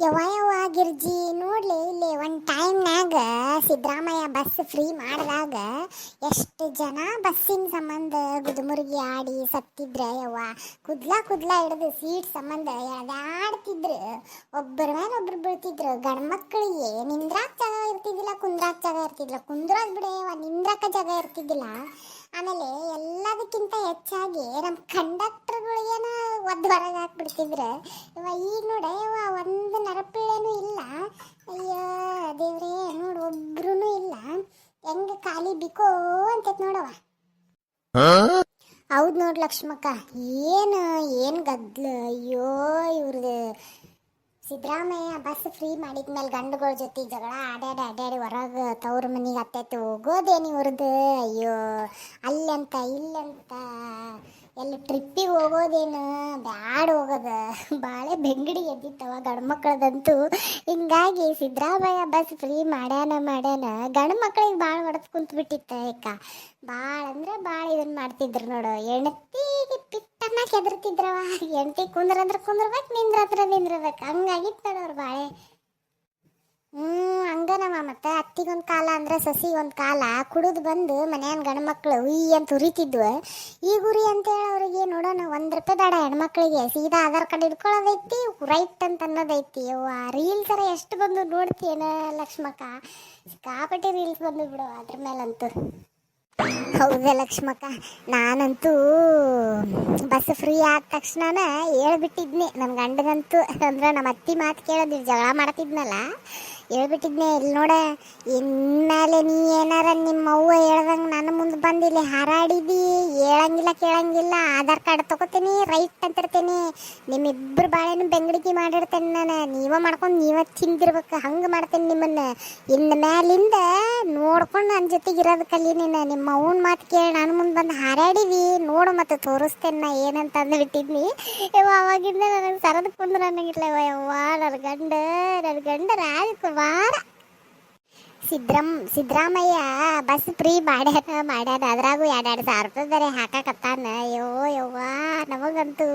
ಯವ್ವ ಯವ್ವ ಗಿರ್ಜಿ ನೋಡ್ಲಿ ಇಲ್ಲಿ ಒಂದು ಟೈಮ್ನಾಗ ಸಿದ್ದರಾಮಯ್ಯ ಬಸ್ ಫ್ರೀ ಮಾಡಿದಾಗ ಎಷ್ಟು ಜನ ಬಸ್ಸಿನ ಸಂಬಂಧ ಗುದುಮುರುಗಿ ಆಡಿ ಸತ್ತಿದ್ರ ಯವ್ವ. ಕುದ್ಲಾ ಹಿಡಿದು ಸೀಟ್ ಸಂಬಂಧ ಎಳ್ದಾಡ್ತಿದ್ರು. ಒಬ್ಬರ ಮೇಲೆ ಒಬ್ರು ಬೀಳ್ತಿದ್ರು. ಗಂಡ್ಮಕ್ಳಿಗೆ ನಿಂದ್ರಾಕ್ ಜಾಗ ಇರ್ತಿದ್ದಿಲ್ಲ, ಕುಂದ್ರಾಕ್ ಜಾಗ ಇರ್ತಿದ್ದಿಲ್ಲ. ಕುಂದ್ರೋದ್ ಬಿಡೆ ಯವ್ವ, ನಿಂದ್ರಾಕ ಜಾಗ ಇರ್ತಿದ್ದಿಲ್ಲ. ಆಮೇಲೆ ಎಲ್ಲದಕ್ಕಿಂತ ಹೆಚ್ಚಾಗಿ ನಮ್ಮ ಕಂಡಕ್ಟರ್ಗಳಿಗೇನ ಒದ್ದು ಹೊರಗೆ ಹಾಕ್ಬಿಡ್ತಿದ್ರು. ಇವ ಈಗ ನೋಡ ಇವ ಒಂದು ನರಪಿಳೇನೂ ಇಲ್ಲ. ಅಯ್ಯೋ ದೇವ್ರೇ, ನೋಡು ಒಬ್ರು ಇಲ್ಲ. ಹೆಂಗ ಖಾಲಿ ಬಿಕೋ ಅಂತೈತ್ ನೋಡವ. ಹೌದು ನೋಡ್ ಲಕ್ಷ್ಮಕ್ಕ, ಏನು ಗದ್ಲು. ಅಯ್ಯೋ ಇವ್ರದ್ದು ಸಿದ್ದರಾಮಯ್ಯ ಬಸ್ ಫ್ರೀ ಮಾಡಿದ್ಮೇಲೆ ಗಂಡುಗಳ ಜೊತೆ ಜಗಳ ಅಡ್ಯಾಡಿ ಹೊರಗೆ ತವ್ರ ಮನೆಗೆ ಹತ್ತೈತಿ ಹೋಗೋದೇನು ಇವ್ರದ್ದು. ಅಯ್ಯೋ ಅಲ್ಲಂತ ಇಲ್ಲಂತ ಎಲ್ಲಿ ಟ್ರಿಪ್ಪಿಗೆ ಹೋಗೋದೇನು ಬ್ಯಾಡ ಹೋಗೋದು. ಬಾಳೆ ಬೆಂಗಡಿ ಎದ್ದಿತ್ತವ ಗಂಡು ಮಕ್ಕಳದಂತೂ. ಹಿಂಗಾಗಿ ಸಿದ್ದರಾಮಯ್ಯ ಬಸ್ ಫ್ರೀ ಮಾಡ್ಯಾನ ಗಂಡು ಮಕ್ಕಳಿಗೆ ಭಾಳ ಹೊಡೆದು ಕುಂತು ಬಿಟ್ಟಿತ್ತ. ಯಾಕ ಭಾಳ ಅಂದ್ರೆ ಭಾಳ ಇದನ್ನು ಮಾಡ್ತಿದ್ರು ನೋಡು. ಹೆಣ್ತಿಗೆ ಪಿಟ್ಟನ್ನ ಕೆದರ್ತಿದ್ರವ. ಹೆಣ್ತಿ ಕುಂದ್ರಂದ್ರೆ ಕುಂದ್ರಬೇಕು, ನಿಂದ್ರಬೇಕು, ಹಂಗಾಗಿತ್ತು ನೋಡೋರು ಬಾಳೆ. ಹಂಗನವ. ಮತ್ತು ಅತ್ತಿಗೊಂದು ಕಾಲ ಅಂದ್ರೆ ಸಸಿಗೊಂದು ಕಾಲ. ಕುಡಿದು ಬಂದು ಮನೆಯನ್ ಗಂಡು ಮಕ್ಕಳು ಉಯ್ ಅಂತ ಉರಿತಿದ್ವು. ಈಗ ಉರಿ ಅಂತೇಳಿ ಅವ್ರಿಗೆ ನೋಡೋಣ ₹1 ಬೇಡ ಹೆಣ್ಮಕ್ಳಿಗೆ. ಸೀದಾ ಆಧಾರ್ ಕಾರ್ಡ್ ಹಿಡ್ಕೊಳ್ಳೋದೈತಿ, ರೈಟ್ ಅಂತ ಅನ್ನೋದೈತಿ. ರೀಲ್ಸ್ ಥರ ಎಷ್ಟು ಬಂದು ನೋಡ್ತೀಯೇನ ಲಕ್ಷ್ಮಕ್ಕ? ಸಿಕ್ಕಾಪಟ್ಟೆ ರೀಲ್ಸ್ ಬಂದು ಬಿಡು ಅದ್ರ ಮೇಲಂತೂ. ಹೌದಾ ಲಕ್ಷ್ಮಕ್ಕ, ನಾನಂತೂ ಬಸ್ ಫ್ರೀ ಆದ ತಕ್ಷಣ ಹೇಳ್ಬಿಟ್ಟಿದ್ನಿ ನನ್ನ ಗಂಡಗಂತೂ. ಅಂದ್ರೆ ನಮ್ಮ ಅತ್ತಿ ಮಾತು ಕೇಳೋದಿಲ್ಲ, ಜಗಳ ಮಾಡ್ತಿದ್ನಲ್ಲ, ಹೇಳ್ಬಿಟ್ಟಿದ್ನೆ. ಇಲ್ಲಿ ನೋಡ, ಇನ್ಮೇಲೆ ನೀ ಏನಾರ ನಿಮ್ಮ ಅವ್ವ ಹೇಳ್ದಂಗೆ ನನ್ನ ಮುಂದೆ ಬಂದಿಲ್ಲ ಹಾರಾಡಿದಿ, ಹೇಳಂಗಿಲ್ಲ ಕೇಳಂಗಿಲ್ಲ. ಆಧಾರ್ ಕಾರ್ಡ್ ತಗೋತೀನಿ, ರೈಟ್ ಅಂತಿರ್ತೀನಿ. ನಿಮ್ಮಿಬ್ಬರು ಬಾಳೆನೂ ಬೆಂಗಡಿಗೆ ಮಾಡಿರ್ತೇನೆ ನಾನು. ನೀವೇ ಮಾಡ್ಕೊಂಡು ನೀವೇ ತಿಂದಿರ್ಬೇಕು, ಹಂಗೆ ಮಾಡ್ತೇನೆ ನಿಮ್ಮನ್ನು. ಇನ್ನು ಮೇಲಿಂದ ನೋಡ್ಕೊಂಡು ನನ್ನ ಜೊತೆಗೆ ಇರೋದು ಕಲಿ ನೀನು. ನಿಮ್ಮ ಅವ್ನ ಮಾತು ಕೇಳಿ ನಾನು ಮುಂದೆ ಬಂದು ಹಾರಾಡಿವಿ ನೋಡು, ಮತ್ತು ತೋರಿಸ್ತೇನೆ ನಾ ಏನಂತ ಅಂದ್ಬಿಟ್ಟಿದ್ನಿ. ಅವಾಗಿಂದ ನನಗೆ ಸರದ್ ಕುಂದ್ರೆ ಅನ್ನಂಗಿಲ್ಲ. ಯವ್ವ ನನ್ನ ಗಂಡ ರಾಜಕುಮಾರ ಸಿದ್ದರಾಮಯ್ಯ ಬಸ್ ಫ್ರೀ ಮಾಡ್ಯಾನ. ಅದ್ರಾಗೂ ₹2,000 ಬೇರೆ ಹಾಕಕತ್ತಾನ. ಅಯ್ಯೋ ಯವ್ವ, ನಮಗಂತೂ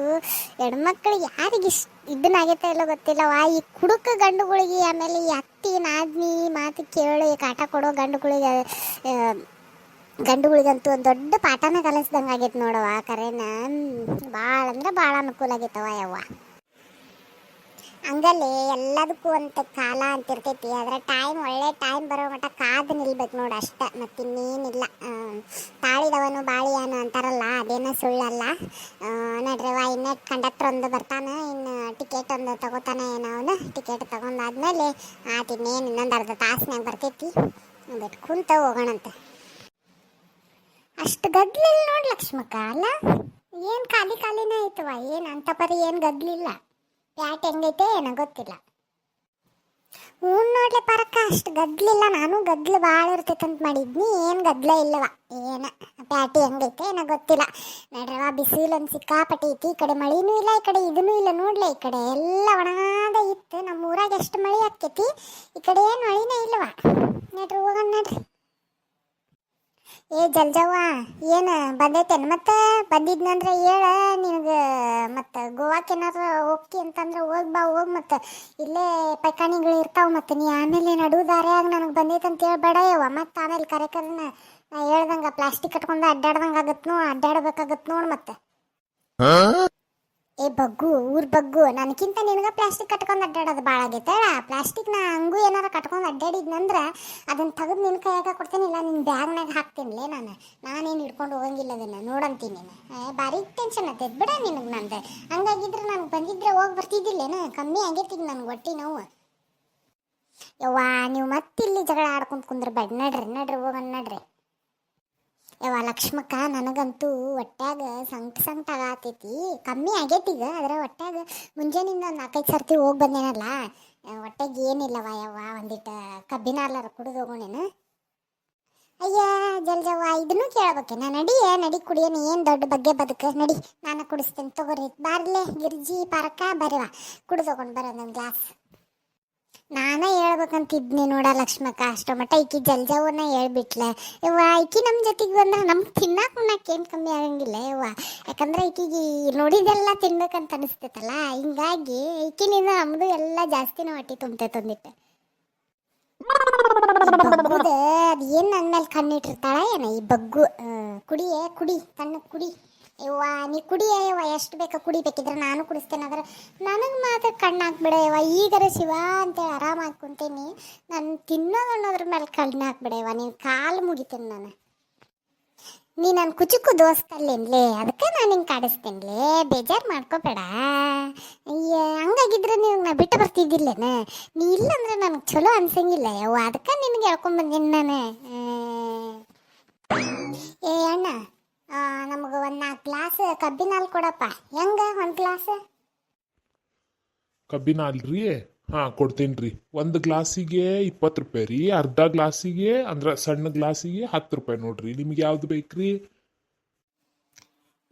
ಹೆಣ್ಮಕ್ಳಿಗೆ ಯಾರಿಗೆ ಇದನ್ನಾಗೈತೆ ಇಲ್ಲೋ ಗೊತ್ತಿಲ್ಲವ. ಈ ಕುಡುಕ ಗಂಡುಗಳಿಗೆ, ಆಮೇಲೆ ಈ ಅತ್ತಿ ನಾದ್ನಿ ಮಾತು ಕೇಳಿ ಕಾಟ ಕೊಡೋ ಗಂಡುಗಳಿಗಂತೂ ಒಂದು ದೊಡ್ಡ ಪಾಠನ ಕಲಿಸ್ದಂಗೆ ಆಗೈತೆ ನೋಡವ. ಕರೆನ ಭಾಳ ಅಂದ್ರೆ ಭಾಳ ಅನುಕೂಲ ಆಗೈತವ ಯವ್ವ. ಹಂಗಲ್ಲಿ ಎಲ್ಲದಕ್ಕೂ ಅಂತ ಕಾಲ ಅಂತಿರ್ತೈತಿ. ಆದರೆ ಒಳ್ಳೆ ಟೈಮ್ ಬರೋ ಮಟ್ಟ ಕಾದು ನಿಲ್ಬೇಕು ನೋಡು ಅಷ್ಟೆ, ಮತ್ತಿನ್ನೇನಿಲ್ಲ. ತಾಳಿದವನು ಬಾಳಿಯಾನು ಅಂತಾರಲ್ಲ, ಅದೇನೋ ಸುಳ್ಳಲ್ಲ. ನಡ್ರಿವ, ಇನ್ನೇ ಕಂಡಕ್ಟರ್ ಒಂದು ಬರ್ತಾನೆ, ಇನ್ನು ಟಿಕೆಟ್ ಒಂದು ತಗೋತಾನೆ ಏನೋ ಅವನು. ಟಿಕೆಟ್ ತಗೊಂಡಾದ್ಮೇಲೆ ಇನ್ನೇನು ಇನ್ನೊಂದು ಅರ್ಧ ತಾಸಿನಾಗ ಬರ್ತೈತಿ. ಬಿಟ್ಟು ಕುಂತ ಹೋಗೋಣಂತೆ. ಅಷ್ಟು ಗದ್ಲಿಲ್ಲ ನೋಡಿ ಲಕ್ಷ್ಮಕ್ಕ. ಅಲ್ಲ, ಏನು ಖಾಲಿನೇ ಆಯ್ತವ. ಏನು ಅಂತ ಪರಿ ಏನು ಗದ್ಲಿಲ್ಲ. ಪ್ಯಾಟ್ ಹೆಂಗೈತೆ ಏನೋ ಗೊತ್ತಿಲ್ಲ. ನೋಡ್ಲೆ ಪರಕ್ಕ, ಅಷ್ಟು ಗದ್ಲಿಲ್ಲ. ನಾನು ಗದ್ಲು ಭಾಳ ಇರ್ತೈತೆ ಅಂತ ಮಾಡಿದ್ನಿ, ಏನು ಗದ್ಲ ಇಲ್ಲವ. ಏನು ಪ್ಯಾಟಿ ಹೆಂಗೈತೆ ಏನೋ ಗೊತ್ತಿಲ್ಲ. ನಡ್ರವ, ಬಿಸಿಲೊಂದು ಸಿಕ್ಕಾಪಟ್ಟಿ ಐತಿ. ಈ ಕಡೆ ಮಳಿನೂ ಇಲ್ಲ, ಈ ಕಡೆ ಇದೂ ಇಲ್ಲ. ನೋಡ್ಲೆ, ಈ ಕಡೆ ಎಲ್ಲ ಒಣಗಾದ ಇತ್ತು. ನಮ್ಮ ಊರಾಗ ಎಷ್ಟು ಮಳೆ ಆಕ್ಕೈತಿ, ಈ ಕಡೆ ಏನು ಮಳಿನೇ ಇಲ್ಲವ. ನಡ್ರಿ ಹೋಗೋಣ ನಡ್ರಿ. ಜಲ್ಜವ್ವ, ಏನು ಬಂದೈತೇನು? ಮತ್ತೆ ಬಂದಿದ್ನಂದ್ರೆ ಹೇಳ. ನಿನಗೆ ಮತ್ತು ಗೋವಾಕ್ಕೆ ಏನಾರು ಹೋಗ್ತಿ ಅಂತಂದ್ರೆ ಹೋಗಿ ಬಾ, ಹೋಗಿ. ಮತ್ತು ಇಲ್ಲೇ ಪೈಖಾನಿಗಳು ಇರ್ತಾವೆ. ಮತ್ತು ನೀ ಆಮೇಲೆ ನಡು ದಾರ್ಯಾಗ ನನಗೆ ಬಂದೈತೆ ಅಂತ ಹೇಳ್ಬೇಡ ಯವ್ವ. ಮತ್ತು ಆಮೇಲೆ ಕರೆಕರನ್ನ ನಾ ಹೇಳ್ದಂಗೆ ಪ್ಲಾಸ್ಟಿಕ್ ಕಟ್ಕೊಂಡು ಅಡ್ಡಾಡ್ದಂಗೆ ಅಡ್ಡಾಡ್ಬೇಕಾಗತ್ತೆ ನೋಡು. ಮತ್ತೆ ಬಗ್ಗು, ಬಗ್ಗು, ನನಗಿಂತ ನಿನಗೆ ಪ್ಲಾಸ್ಟಿಕ್ ಕಟ್ಕೊಂಡು ಅಡ್ಡಾಡೋದು ಭಾಳ ಆಗೈತೆ. ಪ್ಲಾಸ್ಟಿಕ್ನ ಹಂಗೂ ಏನಾರ ಕಟ್ಕೊಂಡು ಅಡ್ಡಾಡಿದ್ನಂದ್ರೆ ಅದನ್ನು ತೆಗೆದು ನಿನ್ನ ಕೈಯಾಗ ಕೊಡ್ತೀನಿ, ಇಲ್ಲ ನಿನ್ನ ಬ್ಯಾಗ್ನಾಗ ಹಾಕ್ತೀನಿಲೇ ನಾನೇನು ಹಿಡ್ಕೊಂಡು ಹೋಗಂಗಿಲ್ಲ. ಅದನ್ನು ನೋಡಂತೀನಿ. ಭಾರಿ ಟೆನ್ಷನ್ ಆಗ್ತೈತೆ ಬಿಡ ನಿನಗೆ ನಂದು. ಹಂಗಾಗಿದ್ರೆ ನನಗೆ ಬಂದಿದ್ರೆ ಹೋಗಿ ಬರ್ತಿದ್ದಿಲ್ಲೇನು? ಕಮ್ಮಿ ಆಗೈತಿ ನನಗೆ ಹೊಟ್ಟಿ ನೋವು. ಯವ್ವ, ನೀವು ಮತ್ತಿಲ್ಲಿ ಜಗಳ ಆಡ್ಕೊಂಡು ಕುಂದ್ರಬೇಡ. ನಡ್ರಿ ಹೋಗೋಣ ನಡ್ರಿ. ಯವ್ವ ಲಕ್ಷ್ಮಕ್ಕ, ನನಗಂತೂ ಹೊಟ್ಯಾಗ ಸಂಕಟ ಆಗತೈತಿ. ಕಮ್ಮಿ ಆಗೈತಿ ಈಗ, ಆದರೆ ಹೊಟ್ಯಾಗ ಮುಂಜಾನಿಂದ ಒಂದು 4-5 ಸರ್ತಿ ಹೋಗಿ ಬಂದೇನಲ್ಲ, ಹೊಟ್ಟೆಗೆ ಏನಿಲ್ಲವ ಯವ್ವ. ಒಂದಿಟ್ಟು ಕಬ್ಬಿನ ಹಾಲಾರ ಕುಡಿದು ಹೋಗೋಣೇನು? ಅಯ್ಯ ಜಲ್ಜವ್ವ, ಇದನ್ನು ಕೇಳ್ಬೇಕೇನ? ನಡಿ ಕುಡಿಯೋಣ. ಏನು ದೊಡ್ಡ ಬಗ್ಗೆ ಬದುಕು. ನಡಿ, ನಾನು ಕುಡಿಸ್ತೇನೆ ತಗೋರಿ. ಬಾರ್ಲೆ ಗಿರ್ಜಿ ಪಾರಕ ಬರವ, ಕುಡಿದು ಹೋಗೋಣ ಬರೋ ಒಂದು ಗ್ಲಾಸ್. ನಾನ ಹೇಳ್ಬೇಕಂತಿದ್ನಿ ನೋಡ ಲಕ್ಷ್ಮಕ್ಕ, ಅಷ್ಟೋ ಮಟ್ಟ ಈಕಿ ಜಲ್ಜಾವನ್ನ ಹೇಳ್ಬಿಟ್ಲ ಯವ್ವ. ಈಕಿ ನಮ್ಮ ಜೊತೆಗೆ ಬಂದ್ರೆ ನಮ್ಗೆ ತಿನ್ನಾಕ ಉಣ್ಣಾಕ ಏನು ಕಮ್ಮಿ ಆಗಂಗಿಲ್ಲ ಯವ್ವ. ಯಾಕಂದ್ರೆ ಈಕಿಗೆ ನೋಡಿದೆಲ್ಲ ತಿನ್ಬೇಕಂತ ಅನಿಸ್ತೈತಲ್ಲ, ಹಿಂಗಾಗಿ ಈಕಿನಿಂದ ನಮ್ದು ಎಲ್ಲ ಜಾಸ್ತಿನ ಹೊಟ್ಟಿ ತುಂಬ್ತೈತೆ ಒಂದಿಟ್ಟು. ಬಗ್ಗುದ ಅದು ಏನು ನನ್ನ ಮೇಲೆ ಕಣ್ಣಿಟ್ಟಿರ್ತಾಳ ಏನ ಈ ಬಗ್ಗು. ಕುಡಿಯೇ ಕುಡಿ, ತಣ್ಣ ಕುಡಿ ಯವ್ವ, ನೀ ಕುಡಿಯ ಯವ್ವ, ಎಷ್ಟು ಬೇಕಾ ಕುಡಿಬೇಕಿದ್ರೆ ನಾನು ಕುಡಿಸ್ತೇನೆ. ಆದ್ರೆ ನನಗೆ ಮಾತ್ರ ಕಣ್ಣು ಹಾಕ್ಬಿಡ ಯವ್ವ. ಈಗರ ಶಿವ ಅಂತೇಳಿ ಆರಾಮ ಹಾಕ್ಕೊಂತೇನಿ, ನಾನು ತಿನ್ನೋದು ಅನ್ನೋದ್ರ ಮೇಲೆ ಕಣ್ಣು ಹಾಕ್ಬಿಡ ಯವ್ವ. ನೀನು ಕಾಲು ಮುಗಿತೇನೆ ನಾನು. ನೀ ನನ್ನ ಕುಚುಕು ದೋಸ್ತಲ್ಲೇನ್ಲೇ, ಅದಕ್ಕೆ ನಾನು ಹಿಂಗೆ ಕಾಡಿಸ್ತೇನ್ಲೇ, ಬೇಜಾರು ಮಾಡ್ಕೋಬೇಡ. ಅಯ್ಯ ಹಂಗಾಗಿದ್ರೆ ನೀವು ನಾ ಬಿಟ್ಟು ಬರ್ತಿದ್ದಿಲ್ಲೇನ, ನೀ ಇಲ್ಲಂದ್ರೆ ನನಗೆ ಚಲೋ ಅನ್ಸಂಗಿಲ್ಲ ಯವ್ವ, ಅದಕ್ಕೆ ನಿನಗೆ ಹೇಳ್ಕೊಂಬಂದಿನಿ ನಾನು. ಏ ಅಣ್ಣ, ನಮಗೆ ಒಂದು 4 ಗ್ಲಾಸ್ ಕಬ್ಬಿನ ಹಾಲು ಕೊಡಪ್ಪ. ಹೆಂಗ ಒಂದು ಗ್ಲಾಸ್ ಕಬ್ಬಿನ ಹಾಲ್ರಿ? ಹಾಂ ಕೊಡ್ತೀನಿ ರೀ. ಒಂದು ಗ್ಲಾಸಿಗೆ 20 ರೂಪಾಯಿ ರೀ, ಅರ್ಧ ಗ್ಲಾಸಿಗೆ ಅಂದ್ರೆ ಸಣ್ಣ ಗ್ಲಾಸಿಗೆ 10 ರೂಪಾಯಿ ನೋಡ್ರಿ. ನಿಮ್ಗೆ ಯಾವ್ದು ಬೇಕ್ರಿ?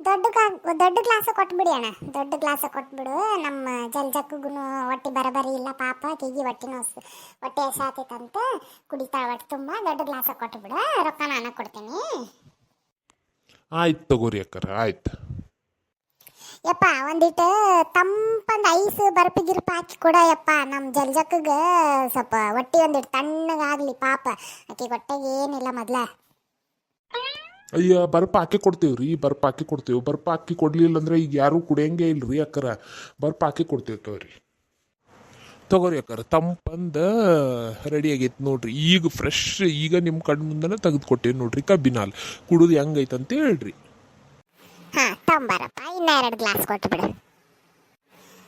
ದೊಡ್ಡ ಗ್ಲಾಸ್ ಕೊಟ್ಬಿಡಿ ಅಣ್ಣ, ದೊಡ್ಡ ಗ್ಲಾಸ್ ಕೊಟ್ಬಿಡು. ನಮ್ಮ ಜಲ್ಜಕ್ಕಗೂ ಹೊಟ್ಟೆ ಬರಬರಿ ಇಲ್ಲ ಪಾಪ, ಕಿಗಿ ಹೊಟ್ಟೆ ಹಸಾತೈತಂತ ಕುಡಿತಾಳ ಹೊಟ್ಟೆ ತುಂಬ. ದೊಡ್ಡ ಗ್ಲಾಸ್ ಕೊಟ್ಬಿಡು, ರೊಕ್ಕ ನಾನು ಕೊಡ್ತೀನಿ. ಆಯ್ತು ತಗೋರಿ ಅಕ್ಕಾರ, ಆಯ್ತು. ಯಪ್ಪ ಒಂದಿಟ್ಟು ತಂಪಂದು ಐಸ್ ಬರ್ಪಿಗಿರ್ಪ ಹಾಕಿ ಕೊಡ ಯಪ್ಪ. ನಮ್ಮ ಜಲ್ಜಕ್ಕಗೆ ಸ್ವಲ್ಪ ಹೊಟ್ಟೆ ಒಂದಿಟ್ಟು ತಣ್ಣಗಾಗಲಿ ಪಾಪ, ಆಕೆ ಹೊಟ್ಟೆಗೆ ಏನಿಲ್ಲ ಮೊದ್ಲ. ಅಯ್ಯ ಬರ್ಪ ಹಾಕಿ ಕೊಡ್ತೀವಿ ಬರ್ಪ ಹಾಕಿ ಕೊಡ್ತೀವಿ. ಬರ್ಪ ಹಾಕಿ ಕೊಡ್ಲಿಲ್ಲ ಅಂದ್ರೆ ಈಗ ಯಾರು ಕುಡಿಯಂಗೆ ಇಲ್ರಿ ಅಕ್ಕರ, ಬರ್ಪ ಹಾಕಿ ಕೊಡ್ತೀವಿ ತಗೋರಿ ಅಕ್ಕರ. ತಂಪಂದ ರೆಡಿ ಆಗೈತೆ ನೋಡ್ರಿ, ಈಗ ಫ್ರೆಶ್, ಈಗ ನಿಮ್ಮ ಕಣ್ಣು ಮುಂದೆನೇ ತೆಗೆದು ಕೊಟ್ಟೇವಿ ನೋಡ್ರಿ ಕಬ್ಬಿನ ಹಾಲು. ಕುಡಿದು ಹೆಂಗೈತಂತ ಹೇಳ್ರಿ. ಹಾಂ ತಂಬಾರಪ್ಪ, ಇನ್ನ 2 ಗ್ಲಾಸ್ ಕೊಟ್ಬಿಡು.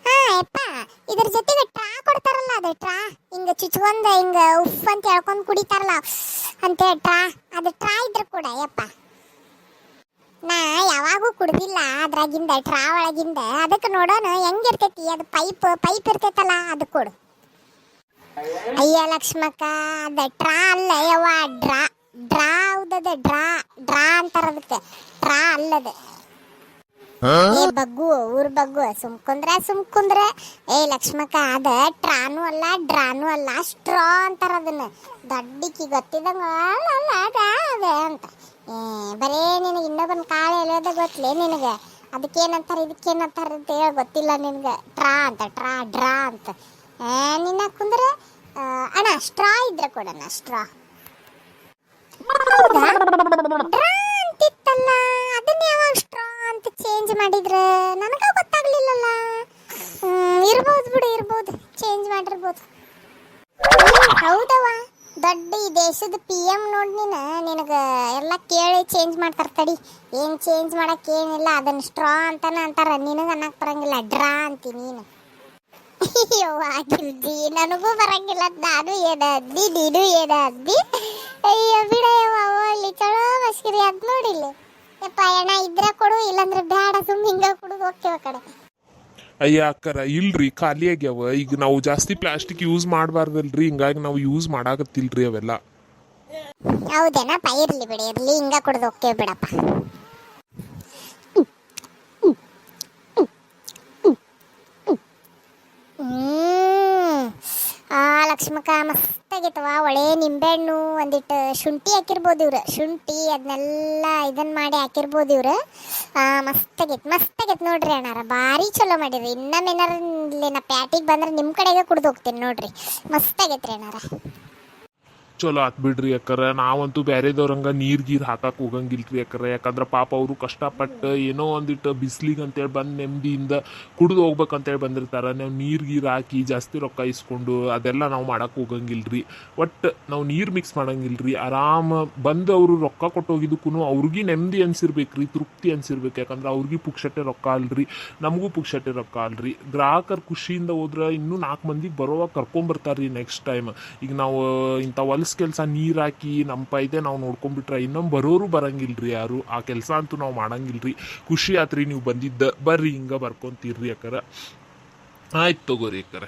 ಹಾಂ ಯಪ್ಪ, ಇದ್ರ ಜೊತೆಗೆ ಟ್ರಾ ಕೊಡ್ತಾರಲ್ಲ, ಅದು ಟ್ರಾ ಹಿಂಗೆ ಚುಚ್ಕೊಂಡ್ ಹಿಂಗೆ ಉಫ್ ಅಂತ ಹೇಳ್ಕೊಂಡು ಕುಡಿತಾರಲ್ಲ ಅಂತೇಳಿ ಟ್ರಾ, ಅದು ಟ್ರಾ ಇದ್ರೆ ಕೂಡ ಯಪ್ಪ. ನಾ ಯಾವಾಗೂ ಕುಡ್ದಿಲ್ಲ ಅದ್ರಾಗಿಂದ, ಟ್ರಾ ಒಳಗಿಂದ. ಅದಕ್ಕೆ ನೋಡೋಣ ಹೆಂಗಿರ್ತೈತಿ ಅದು. ಪೈಪ್ ಇರ್ತೈತಲ್ಲ ಅದು ಕೊಡು. ಅಯ್ಯ ಲಕ್ಷ್ಮಕ್ಕ, ಅದ ಟ್ರಾ ಅಲ್ಲ ಯವ್ವ, ಡ್ರಾ ಹೌದದ, ಡ್ರಾ ಅಂತಾರ ಅದಕ್ಕೆ, ಟ್ರಾ ಅಲ್ಲದ. ಏ ಬಗ್ಗು, ಊರ್ ಬಗ್ಗು, ಸುಮ್ಕುಂದ್ರೆ. ಏ ಲಕ್ಷ್ಮಕ್ಕ, ಅದ ಟ್ರಾನು ಅಲ್ಲ ಡ್ರಾನು ಅಲ್ಲ, ಸ್ಟ್ರಾ ಅಂತಾರ ಅದನ್ನ. ದೊಡ್ಡಕಿ ಗೊತ್ತಿದಂಗ ಅಲ್ಲ ಅದ ಅಂತ. ಬರೇ ನಿನಗೆ ಇನ್ನೊಬ್ಬನ ಕಾಳು ಎಳೆಯೋದ ಗೊತ್ತಲೇ ನಿನಗೆ. ಅದಕ್ಕೇನಂತಾರ ಇದಕ್ಕೇನಂತಾರ ಅಂತ ಹೇಳಿ ಗೊತ್ತಿಲ್ಲ ನಿನಗೆ. ಟ್ರಾ ಡ್ರಾ ಅಂತ ನಿನ್ನ ಕುಂದ್ರೆ. ಅಣ್ಣ ಸ್ಟ್ರಾ ಇದ್ರೆ ಕೊಡೋಣ, ಸ್ಟ್ರಾ. ಡ್ರಾ ಅಂತಿತ್ತಲ್ಲ, ಅದನ್ನ ಯಾವಾಗ ಸ್ಟ್ರಾ ಅಂತ ಚೇಂಜ್ ಮಾಡಿದ್ರೆ ನನಗ ಗೊತ್ತಾಗ್ಲಿಲ್ಲಲ್ಲ. ಇರ್ಬೋದು ಬಿಡು, ಇರ್ಬೋದು, ಚೇಂಜ್ ಮಾಡಿರ್ಬೋದು. ಹೌದವ, ದೊಡ್ಡ ಈ ದೇಶದ PM ನೋಡಿ ನಿನಗೆ ಎಲ್ಲ ಕೇಳಿ ಚೇಂಜ್ ಮಾಡ್ತಾರೆ ತಡಿ. ಏನು ಚೇಂಜ್ ಮಾಡಕ್ಕೆ ಏನಿಲ್ಲ, ಅದನ್ನ ಸ್ಟ್ರಾ ಅಂತಾನೆ ಅಂತಾರ, ನಿನಗೆ ಅನ್ನಕ್ಕೆ ಬರಂಗಿಲ್ಲ, ಡ್ರಾ ಅಂತೀನಿ ನೀನು. ಅಯ್ಯೋ ಆಗಿಲ್ದಿ, ನನಗೂ ಬರಂಗಿಲ್ಲ, ನಾನು ಏನದ್ದಿ ನೀನು ಏನದ್ದಿ. ಅಯ್ಯೋ ಬಿಡಯ್ಯವ್ವ, ಒಳ್ಳೆ ಚಲೋ ಮಸ್ಕಿರಿ ಅದ್ ನೋಡಿಲ್ಲ ಯಪ್ಪ. ಎಣ್ಣ ಇದ್ರೆ ಕೊಡು, ಇಲ್ಲಾಂದ್ರೆ ಬೇಡ, ಸುಮ್ಮ ಹಿಂಗ ಕುಡಿದು ಹೋಗ್ತೇವ ಕಡೆ. ಅಯ್ಯ ಅಕ್ಕರ ಇಲ್ರಿ, ಖಾಲಿ ಆಗ್ಯಾವ. ಈಗ ನಾವು ಜಾಸ್ತಿ ಪ್ಲಾಸ್ಟಿಕ್ ಯೂಸ್ ಮಾಡಬಾರ್ದಲ್ರಿ, ಹಿಂಗಾಗಿ ನಾವು ಯೂಸ್ ಮಾಡಾಕತ್ತಿಲ್ರಿ ಅವೆಲ್ಲ. ಹೌದೇನಪ್ಪ, ಇರ್ಲಿ ಬಿಡಿ, ಇರ್ಲಿ, ಹಿಂಗ ಕುಡಿದು ಹೋಗ್ತೇವೆ ಬಿಡಪ್ಪ. ಲಕ್ಷ್ಮಕ್ಕ ಮಸ್ತಾಗಿತ್ತವ. ಒಳ್ಳೆ ನಿಂಬೆಹಣ್ಣು, ಒಂದಿಟ್ಟು ಶುಂಠಿ ಹಾಕಿರ್ಬೋದು ಇವ್ರು, ಶುಂಠಿ ಅದನ್ನೆಲ್ಲ ಇದನ್ನ ಮಾಡಿ ಹಾಕಿರ್ಬೋದು ಇವ್ರು. ಮಸ್ತಾಗೈತೆ ನೋಡ್ರಿ ಅಣ್ಣಾರ, ಭಾರಿ ಚಲೋ ಮಾಡಿರಿ. ಇನ್ನೊಮ್ಮೇನಾರ ನಾ ಪ್ಯಾಟಿಗೆ ಬಂದ್ರೆ ನಿಮ್ಮ ಕಡೆಗೆ ಕುಡ್ದು ಹೋಗ್ತೀನಿ ನೋಡ್ರಿ. ಮಸ್ತಾಗೈತ್ರಿ ಅಣ್ಣಾರ. ಚಲೋ ಆತ್ ಬಿಡ್ರಿ ಅಕ್ಕರ. ನಾವಂತೂ ಬ್ಯಾರೆದವ್ರಂಗ ನೀರ್ ಹಾಕಕ್ ಹೋಗಂಗಿಲ್ರಿ ಅಕ್ಕರ. ಯಾಕಂದ್ರೆ ಪಾಪ ಅವರು ಕಷ್ಟಪಟ್ಟು ಏನೋ ಒಂದಿಟ್ಟು ಬಿಸ್ಲಿಗೆ ಅಂತೇಳಿ ಬಂದು ನೆಮ್ಮದಿಯಿಂದ ಕುಡಿದು ಹೋಗ್ಬೇಕಂತೇಳಿ ಬಂದಿರ್ತಾರ. ನಾವು ನೀರ್ ಹಾಕಿ ಜಾಸ್ತಿ ರೊಕ್ಕ ಇಸ್ಕೊಂಡು ಅದೆಲ್ಲ ನಾವು ಮಾಡಕ್ ಹೋಗಂಗಿಲ್ರಿ. ಒಟ್ಟು ನಾವು ನೀರು ಮಿಕ್ಸ್ ಮಾಡಂಗಿಲ್ರಿ. ಆರಾಮ ಬಂದು ಅವರು ರೊಕ್ಕ ಕೊಟ್ಟು ಹೋಗಿದ್ದಕ್ಕೂ ಅವ್ರಿಗೆ ನೆಮ್ಮದಿ ಅನ್ಸಿರ್ಬೇಕ್ರಿ, ತೃಪ್ತಿ ಅನ್ಸಿರ್ಬೇಕು. ಯಾಕಂದ್ರೆ ಅವ್ರಿಗೆ ಪುಕ್ಷಟೆ ರೊಕ್ಕ ಅಲ್ರಿ, ನಮಗೂ ಪುಕ್ಷಟೆ ರೊಕ್ಕ ಅಲ್ರಿ. ಗ್ರಾಹಕರು ಖುಷಿಯಿಂದ ಹೋದ್ರೆ ಇನ್ನೂ 4 ಮಂದಿಗೆ ಬರೋವಾಗ ಕರ್ಕೊಂಬರ್ತಾರ್ರಿ ನೆಕ್ಸ್ಟ್ ಟೈಮ್. ಈಗ ನಾವು ಇಂಥ ಕೆಲಸ ನೀರು ಹಾಕಿ ನಮ್ಮ ಪೈದೆ ನಾವು ನೋಡ್ಕೊಂಡ್ಬಿಟ್ರೆ ಇನ್ನೊಮ್ಮೆ ಬರೋರು ಬರಂಗಿಲ್ರಿ ಯಾರು. ಆ ಕೆಲಸ ಅಂತೂ ನಾವು ಮಾಡಂಗಿಲ್ರಿ. ಖುಷಿ ಆತ್ರಿ ನೀವು ಬಂದಿದ್ದ, ಬರ್ರಿ ಹಿಂಗ ಬರ್ಕೊಂತೀರ್ರಿ ಅಕ್ಕರ. ಆಯ್ತು ತಗೋರಿ ಅಕ್ಕರ.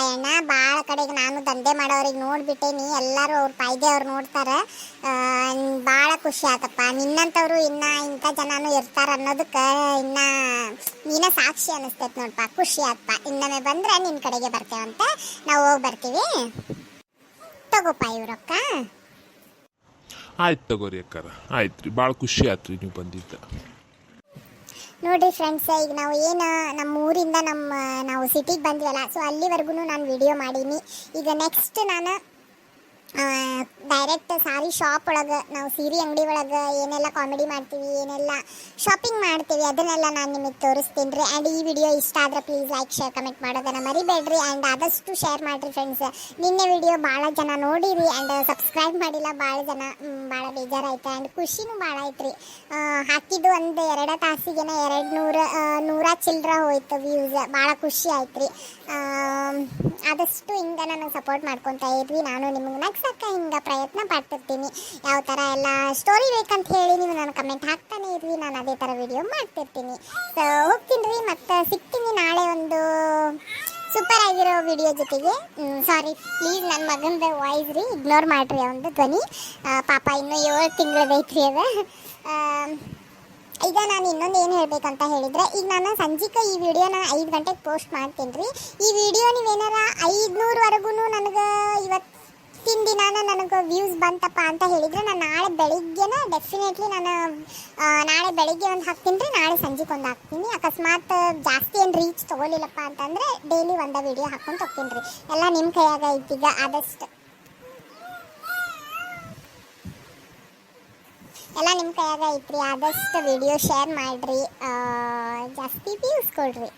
ಅಣ್ಣ ಭಾಳ ಕಡೆಗೆ ನಾನು ದಂಧೆ ಮಾಡೋರಿಗೆ ನೋಡ್ಬಿಟ್ಟೇನಿ, ಎಲ್ಲರೂ ಅವ್ರ ಪಾಯ್ದೆ ಅವ್ರು ನೋಡ್ತಾರೆ. ಭಾಳ ಖುಷಿ ಆತಪ್ಪ. ನಿನ್ನಂಥವ್ರು ಇನ್ನ ಇಂಥ ಜನನೂ ಇರ್ತಾರ ಅನ್ನೋದಕ್ಕೆ ಇನ್ನ ನೀನ ಸಾಕ್ಷಿ ಅನಿಸ್ತೈತೆ ನೋಡಪ್ಪ. ಖುಷಿ ಆತಪ್ಪ. ಇನ್ನೊಮ್ಮೆ ಬಂದ್ರೆ ನಿನ್ನ ಕಡೆಗೆ ಬರ್ತೇವಂತೆ, ನಾವು ಹೋಗಿ ಬರ್ತೀವಿ. ತಗೋಪ್ಪ ಇವ್ರಕ್ಕ. ಆಯ್ತು ತಗೋರಿ ಅಕ್ಕಾರ, ಆಯ್ತು ರೀ, ಭಾಳ ಖುಷಿ ಆಯ್ತು ರೀ ನೀವು ಬಂದಿದ್ದ. ನೋಡಿರಿ ಫ್ರೆಂಡ್ಸ್, ಈಗ ನಾವು ಏನು ನಮ್ಮ ಊರಿಂದ ನಾವು ಸಿಟಿಗೆ ಬಂದ್ವಲ್ಲ, ಸೊ ಅಲ್ಲಿವರೆಗೂ ನಾನು ವಿಡಿಯೋ ಮಾಡೀನಿ. ಈಗ ನೆಕ್ಸ್ಟ್ ನಾನು ಡೈರೆಕ್ಟ್ ಸಾರಿ ಶಾಪ್ ಒಳಗೆ, ನಾವು ಸೀರೆ ಅಂಗಡಿ ಒಳಗೆ ಏನೆಲ್ಲ ಕಾಮಿಡಿ ಮಾಡ್ತೀವಿ, ಏನೆಲ್ಲ ಶಾಪಿಂಗ್ ಮಾಡ್ತೀವಿ, ಅದನ್ನೆಲ್ಲ ನಾನು ನಿಮಗೆ ತೋರಿಸ್ತೀನಿ ರೀ. ಆ್ಯಂಡ್ ಈ ವಿಡಿಯೋ ಇಷ್ಟ ಆದರೆ ಪ್ಲೀಸ್ ಲೈಕ್ ಶೇರ್ ಕಮೆಂಟ್ ಮಾಡೋದನ್ನು ಮರಿಬೇಡ್ರಿ. ಆ್ಯಂಡ್ ಆದಷ್ಟು ಶೇರ್ ಮಾಡಿರಿ ಫ್ರೆಂಡ್ಸ್. ನಿನ್ನೆ ವಿಡಿಯೋ ಭಾಳ ಜನ ನೋಡಿರಿ ಆ್ಯಂಡ್ ಸಬ್ಸ್ಕ್ರೈಬ್ ಮಾಡಿಲ್ಲ ಭಾಳ ಜನ. ಭಾಳ ಬೇಜಾರಾಯ್ತು ಆ್ಯಂಡ್ ಖುಷಿನೂ ಭಾಳ ಆಯ್ತು ರೀ. ಹಾಕಿದ್ದು ಒಂದು 2 ತಾಸಿಗೆ 100 ಚಿಲ್ಲರ ಹೋಯ್ತು ವ್ಯೂಸ್. ಭಾಳ ಖುಷಿ ಆಯ್ತು ರೀ. ಆದಷ್ಟು ಹಿಂಗೆ ನನಗೆ ಸಪೋರ್ಟ್ ಮಾಡ್ಕೊತಾ ಇದ್ವಿ. ನಾನು ನಿಮಗೆ ನಗ್ಸಕ್ಕೆ ಹಿಂಗೆ ಪ್ರಯತ್ನ ಪಡ್ತಿರ್ತೀನಿ. ಯಾವ ಥರ ಎಲ್ಲ ಸ್ಟೋರಿ ಬೇಕಂತ ಹೇಳಿ ನೀವು ನಾನು ಕಮೆಂಟ್ ಹಾಕ್ತಾನೆ ಇರ್ವಿ, ನಾನು ಅದೇ ಥರ ವಿಡಿಯೋ ಮಾಡ್ತಿರ್ತೀನಿ. ಸೊ ಹೋಗ್ತೀನಿ ರೀ, ಮತ್ತು ಸಿಗ್ತೀನಿ ನಾಳೆ ಒಂದು ಸೂಪರ್ ಆಗಿರೋ ವಿಡಿಯೋ ಜೊತೆಗೆ. ಸಾರಿ ಪ್ಲೀಸ್, ನನ್ನ ಮಗಂದು ವಾಯ್ಸ್ ರೀ, ಇಗ್ನೋರ್ ಮಾಡಿರಿ ಅವನದು ಧ್ವನಿ. ಪಾಪ ಇನ್ನೂ 7 ತಿಂಗಳದೈತ್ರಿ ಅದು. ಈಗ ನಾನು ಇನ್ನೊಂದು ಏನು ಹೇಳಬೇಕಂತ ಹೇಳಿದರೆ, ಈಗ ನಾನು ಸಂಜಿಕ ಈ ವಿಡಿಯೋನ 5 ಗಂಟೆಗೆ ಪೋಸ್ಟ್ ಮಾಡ್ತೀನಿ ರೀ. ಈ ವಿಡಿಯೋ ನೀವೇನಾರ 500ವರೆಗೂ ನನಗೆ ಇವತ್ತಿನ ದಿನ ನನಗೆ ವ್ಯೂಸ್ ಬಂತಪ್ಪ ಅಂತ ಹೇಳಿದರೆ, ನಾನು ನಾಳೆ ಬೆಳಿಗ್ಗೆನ ಡೆಫಿನೆಟ್ಲಿ ನಾನು ನಾಳೆ ಬೆಳಿಗ್ಗೆ ಒಂದು ಹಾಕ್ತೀನಿ ರೀ, ನಾಳೆ ಸಂಜೆಗೆ ಒಂದು ಹಾಕ್ತೀನಿ. ಅಕಸ್ಮಾತ್ ಜಾಸ್ತಿ ಏನು ರೀಚ್ ತೊಗೊಳಿಲ್ಲಪ್ಪ ಅಂತಂದರೆ ಡೈಲಿ ಒಂದು ವಿಡಿಯೋ ಹಾಕ್ಕೊಂಡು ಹೋಗ್ತೀನಿ ರೀ. ಎಲ್ಲ ನಿಮ್ಮ ಕೈಯಾಗ ಐತೀಗ. ಎಲ್ಲ ನಿಮ್ಮ ಕೈಯಾಗ ಐತ್ರಿ. ಆದಷ್ಟು ವಿಡಿಯೋ ಶೇರ್ ಮಾಡಿರಿ, ಜಾಸ್ತಿ ವ್ಯೂಸ್ ಕೊಡ್ರಿ.